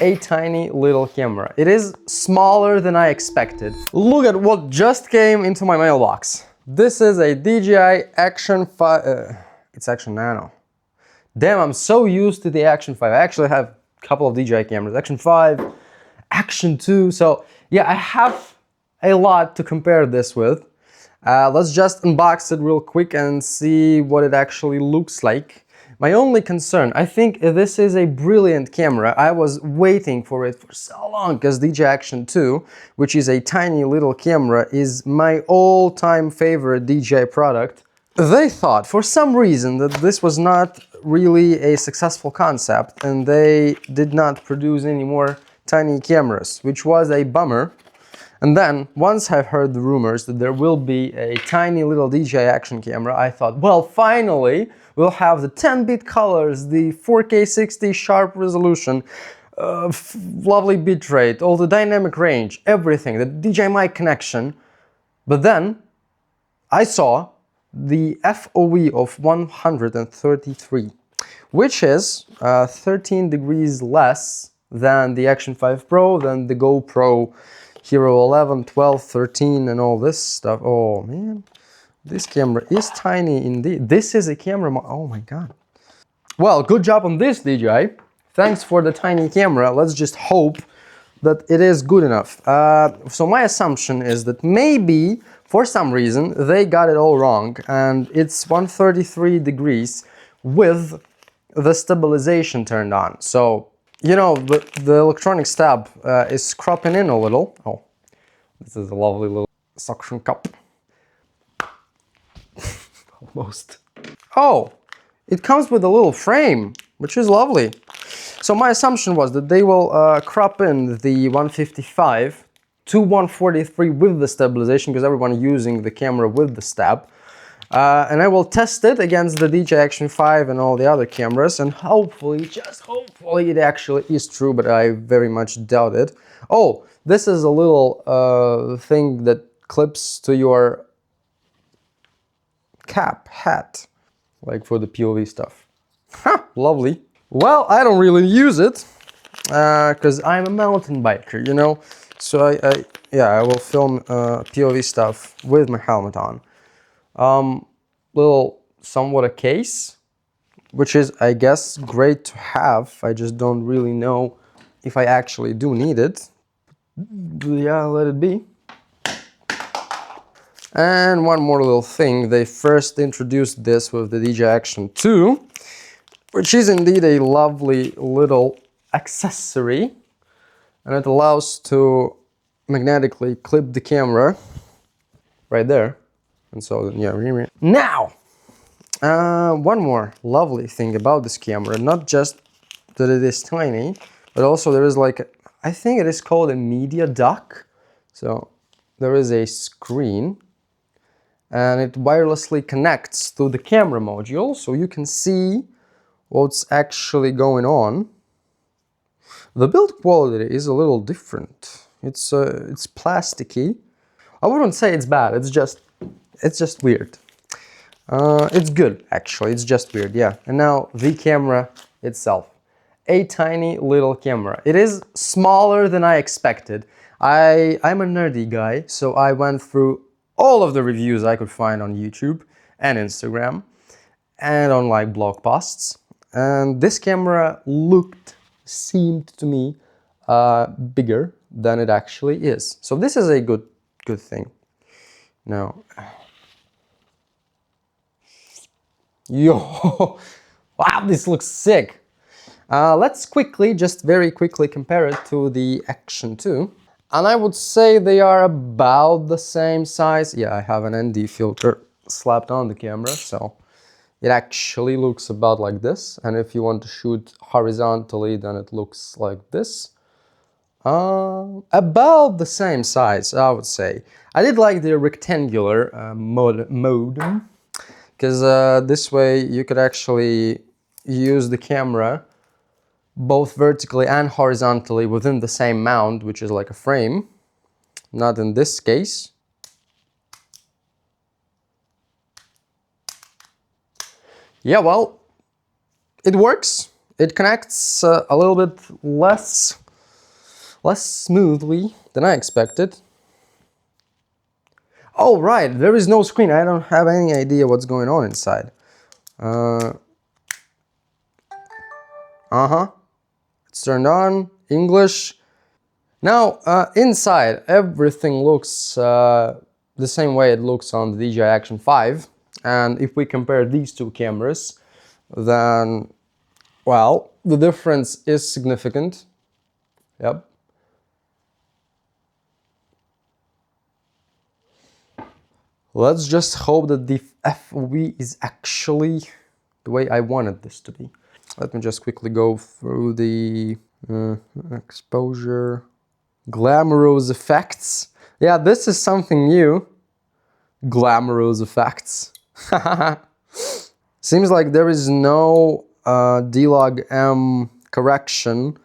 a tiny little camera. It is smaller than I expected. Look at what just came into my mailbox. This is a DJI Action 5, it's Action Nano. Damn, I'm so used to the Action 5. I actually have a couple of DJI cameras, Action 5, Action 2. So yeah, I have a lot to compare this with. Let's just unbox it real quick and see what it actually looks like. My only concern, I think this is a brilliant camera. I was waiting for it for so long because DJI Action 2, which is a tiny little camera, is my all-time favorite DJI product. They thought for some reason that this was not really a successful concept and they did not produce any more tiny cameras, which was a bummer. And then, once I've heard the rumors that there will be a tiny little DJI Action camera, I thought, well, finally, we'll have the 10-bit colors, the 4K 60 sharp resolution, lovely bitrate, all the dynamic range, everything, the DJI mic connection. But then, I saw the FOV of 133, which is 13 degrees less than the Action 5 Pro, than the GoPro Hero 11, 12, 13 and all this stuff. Oh man, this camera is tiny indeed. This is a camera, oh my god. Well, good job on this, DJI. Thanks for the tiny camera. Let's just hope that it is good enough. So my assumption is that maybe, for some reason, they got it all wrong and it's 133 degrees with the stabilization turned on. So, you know, the electronic stab is cropping in a little. Oh, this is a lovely little suction cup. Almost. Oh, it comes with a little frame, which is lovely. So my assumption was that they will crop in the 155 to 143 with the stabilization, because everyone using the camera with the stab. And I will test it against the DJI Action 5 and all the other cameras, and hopefully, just hopefully, it actually is true, but I very much doubt it. Oh, this is a little thing that clips to your hat, like for the POV stuff. Ha! Lovely. Well, I don't really use it, because I'm a mountain biker, you know? So I will film POV stuff with my helmet on. Little somewhat a case, which is, I guess, great to have. I just don't really know if I actually do need it. But yeah, let it be. And one more little thing. They first introduced this with the DJI Action 2, which is indeed a lovely little accessory. And it allows to magnetically clip the camera right there. And so, yeah, now, one more lovely thing about this camera, not just that it is tiny, but also there is like, I think it is called a media dock. So there is a screen and it wirelessly connects to the camera module, so you can see what's actually going on. The build quality is a little different. It's plasticky. I wouldn't say it's bad, it's just weird. It's good, actually, it's just weird, yeah. And now the camera itself. A tiny little camera. It is smaller than I expected. I'm a nerdy guy, so I went through all of the reviews I could find on YouTube and Instagram and on like blog posts. And this camera seemed to me bigger than it actually is. So this is a good thing. Now, yo, wow, this looks sick. Let's very quickly compare it to the Action 2. And I would say they are about the same size. Yeah, I have an ND filter slapped on the camera, so it actually looks about like this. And if you want to shoot horizontally, then it looks like this. About the same size, I would say. I did like the rectangular mode, because this way you could actually use the camera both vertically and horizontally within the same mount, which is like a frame. Not in this case. Yeah, well, it works. It connects a little bit less less smoothly than I expected. Oh, right, there is no screen. I don't have any idea what's going on inside. It's turned on, English. Now, inside, everything looks the same way it looks on the DJI Action 5. And if we compare these two cameras, then, well, the difference is significant. Yep. Let's just hope that the FOV is actually the way I wanted this to be. Let me just quickly go through the exposure, glamorous effects. Yeah, this is something new. Glamorous effects. Seems like there is no D-Log M correction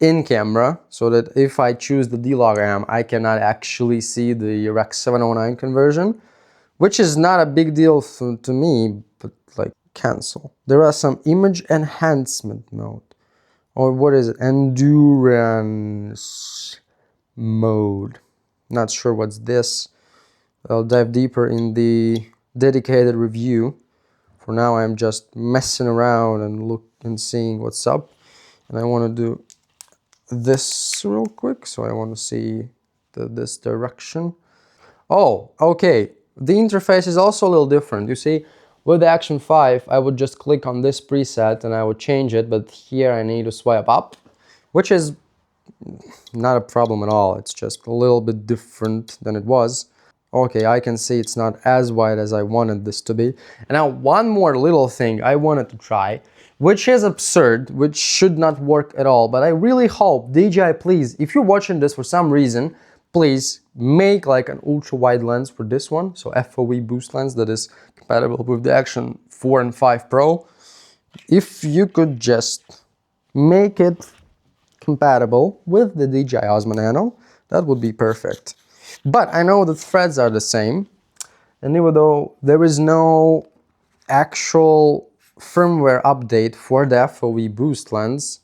in camera, so that if I choose the D-Log M, I cannot actually see the Rec 709 conversion, which is not a big deal to me, but like cancel. There are some image enhancement mode, or what is it? Endurance mode. Not sure what's this. I'll dive deeper in the dedicated review. For now, I'm just messing around and seeing what's up. And I want to do this real quick. So I want to see this direction. Oh, okay. The interface is also a little different. You see, with the Action 5, I would just click on this preset and I would change it. But here I need to swipe up, which is not a problem at all. It's just a little bit different than it was. Okay, I can see it's not as wide as I wanted this to be. And now one more little thing I wanted to try, which is absurd, which should not work at all, but I really hope, DJI, please, if you're watching this for some reason, please make like an ultra wide lens for this one, so FOV boost lens that is compatible with the Action 4 and 5 Pro. If you could just make it compatible with the DJI Osmo Nano, that would be perfect. But I know the threads are the same, and even though there is no actual firmware update for the FOV boost lens,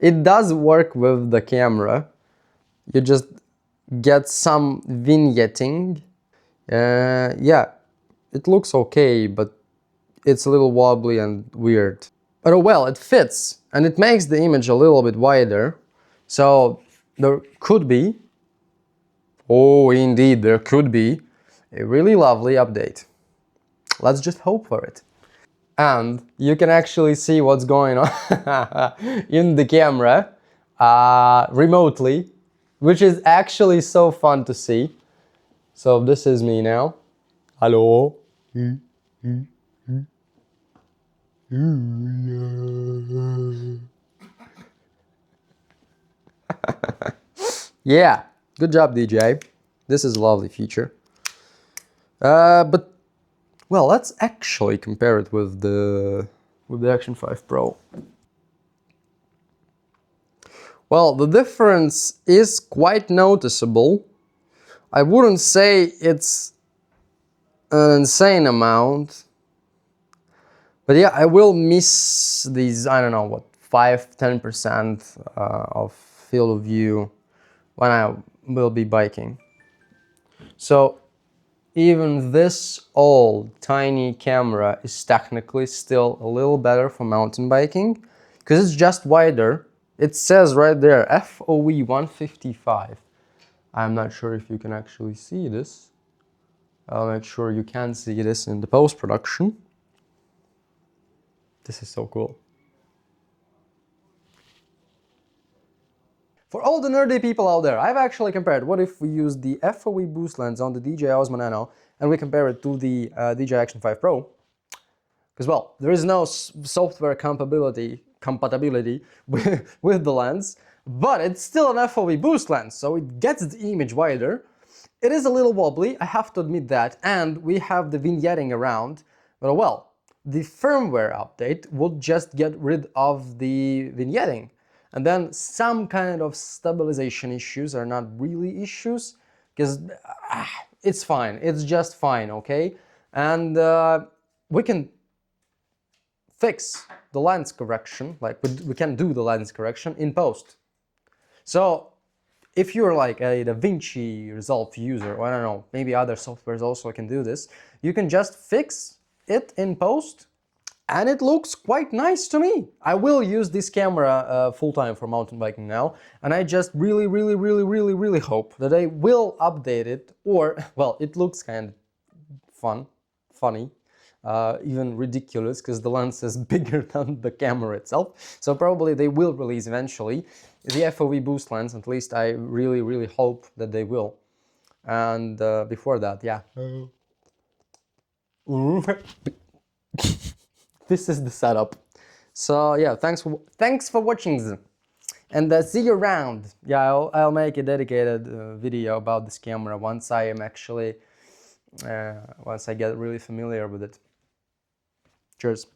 it does work with the camera. You just get some vignetting. Yeah, it looks okay, but it's a little wobbly and weird. But oh well, it fits, and it makes the image a little bit wider. So there could be, oh indeed, there could be a really lovely update. Let's just hope for it. And you can actually see what's going on in the camera remotely, which is actually so fun to see. So this is me now. Hello. Yeah, good job, DJI. This is a lovely feature. But well, let's actually compare it with the Action 5 Pro. Well, the difference is quite noticeable. I wouldn't say it's an insane amount, but yeah, I will miss these, I don't know, what, 5-10% of field of view when I will be biking. So even this old tiny camera is technically still a little better for mountain biking because it's just wider. It says right there FOV 155. I'm not sure if you can actually see this. I'll make sure you can see this in the post-production. This is so cool. For all the nerdy people out there, I've actually compared what if we use the FOV boost lens on the DJI Osmo Nano and we compare it to the DJI Action 5 Pro. Because, well, there is no software compatibility with the lens, but it's still an FOV boost lens, so it gets the image wider. It is a little wobbly, I have to admit that, and we have the vignetting around, but well, the firmware update would just get rid of the vignetting. And then some kind of stabilization issues are not really issues, because it's fine, it's just fine, okay? And we can fix the lens correction, like we can do the lens correction in post. So if you're like a DaVinci Resolve user, or I don't know, maybe other softwares also can do this, you can just fix it in post and it looks quite nice to me. I will use this camera full-time for mountain biking now, and I just really hope that they will update it, or, well, it looks kind of funny, even ridiculous, because the lens is bigger than the camera itself. So probably they will release eventually the FOV boost lens. At least I really hope that they will. And before that, yeah. This is the setup. So yeah, thanks for watching, and see you around. Yeah, I'll make a dedicated video about this camera once I am actually once I get really familiar with it. Cheers.